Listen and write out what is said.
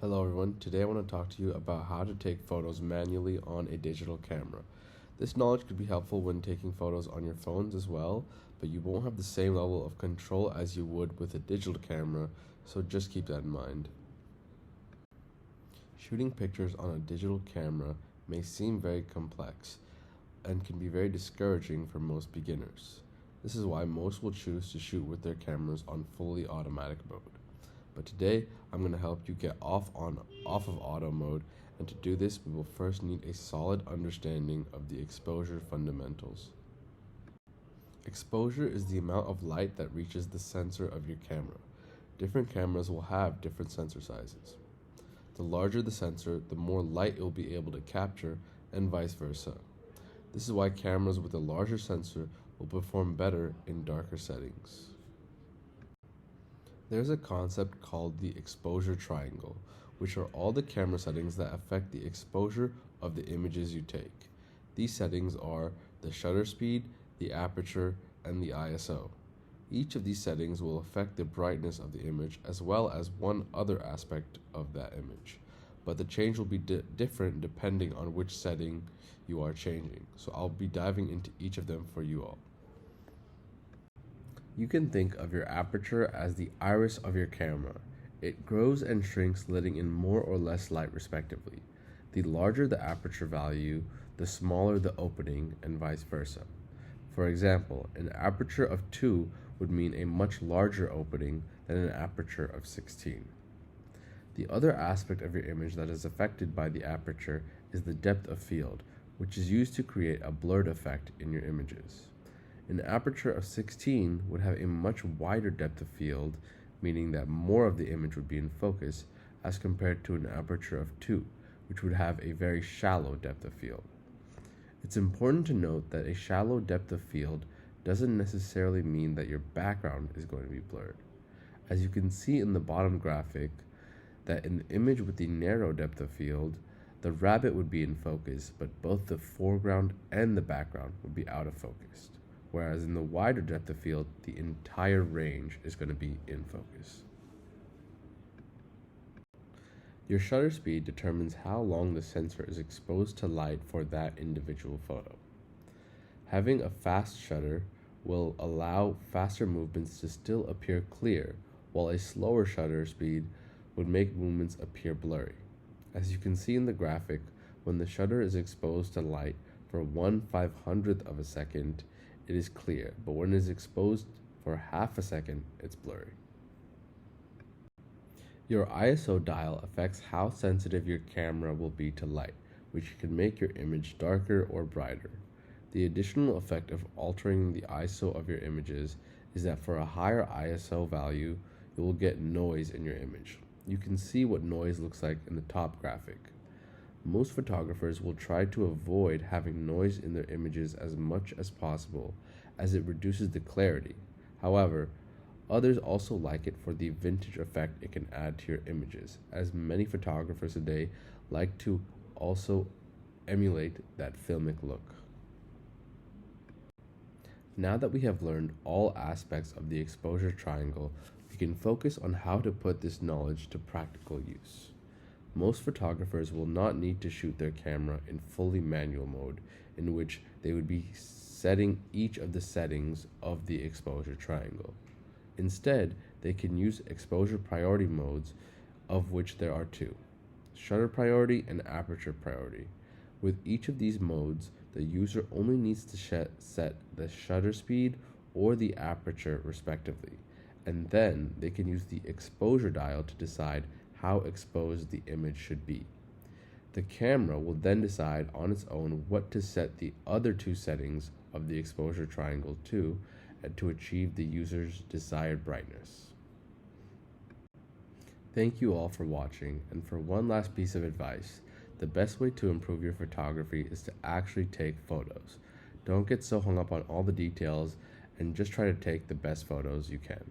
Hello everyone, today I want to talk to you about how to take photos manually on a digital camera. This knowledge could be helpful when taking photos on your phones as well, but you won't have the same level of control as you would with a digital camera, so just keep that in mind. Shooting pictures on a digital camera may seem very complex and can be very discouraging for most beginners. This is why most will choose to shoot with their cameras on fully automatic mode. But today, I'm going to help you get off of auto mode, and to do this, we will first need a solid understanding of the exposure fundamentals. Exposure is the amount of light that reaches the sensor of your camera. Different cameras will have different sensor sizes. The larger the sensor, the more light it will be able to capture, and vice versa. This is why cameras with a larger sensor will perform better in darker settings. There's a concept called the exposure triangle, which are all the camera settings that affect the exposure of the images you take. These settings are the shutter speed, the aperture, and the ISO. Each of these settings will affect the brightness of the image as well as one other aspect of that image, but the change will be different depending on which setting you are changing. So I'll be diving into each of them for you all. You can think of your aperture as the iris of your camera. It grows and shrinks, letting in more or less light respectively. The larger the aperture value, the smaller the opening, and vice versa. For example, an aperture of 2 would mean a much larger opening than an aperture of 16. The other aspect of your image that is affected by the aperture is the depth of field, which is used to create a blurred effect in your images. An aperture of 16 would have a much wider depth of field, meaning that more of the image would be in focus, as compared to an aperture of 2, which would have a very shallow depth of field. It's important to note that a shallow depth of field doesn't necessarily mean that your background is going to be blurred. As you can see in the bottom graphic, that in the image with the narrow depth of field, the rabbit would be in focus, but both the foreground and the background would be out of focus. Whereas in the wider depth of field, the entire range is going to be in focus. Your shutter speed determines how long the sensor is exposed to light for that individual photo. Having a fast shutter will allow faster movements to still appear clear, while a slower shutter speed would make movements appear blurry. As you can see in the graphic, when the shutter is exposed to light for 1/500th of a second, it is clear, but when it is exposed for half a second, it's blurry. Your ISO dial affects how sensitive your camera will be to light, which can make your image darker or brighter. The additional effect of altering the ISO of your images is that for a higher ISO value, you will get noise in your image. You can see what noise looks like in the top graphic. Most photographers will try to avoid having noise in their images as much as possible, as it reduces the clarity. However, others also like it for the vintage effect it can add to your images, as many photographers today like to also emulate that filmic look. Now that we have learned all aspects of the exposure triangle, we can focus on how to put this knowledge to practical use. Most photographers will not need to shoot their camera in fully manual mode, in which they would be setting each of the settings of the exposure triangle. Instead, they can use exposure priority modes, of which there are 2, shutter priority and aperture priority. With each of these modes, the user only needs to set the shutter speed or the aperture respectively, and then they can use the exposure dial to decide how exposed the image should be. The camera will then decide on its own what to set the other 2 settings of the exposure triangle to, and to achieve the user's desired brightness. Thank you all for watching, and for one last piece of advice, the best way to improve your photography is to actually take photos. Don't get so hung up on all the details, and just try to take the best photos you can.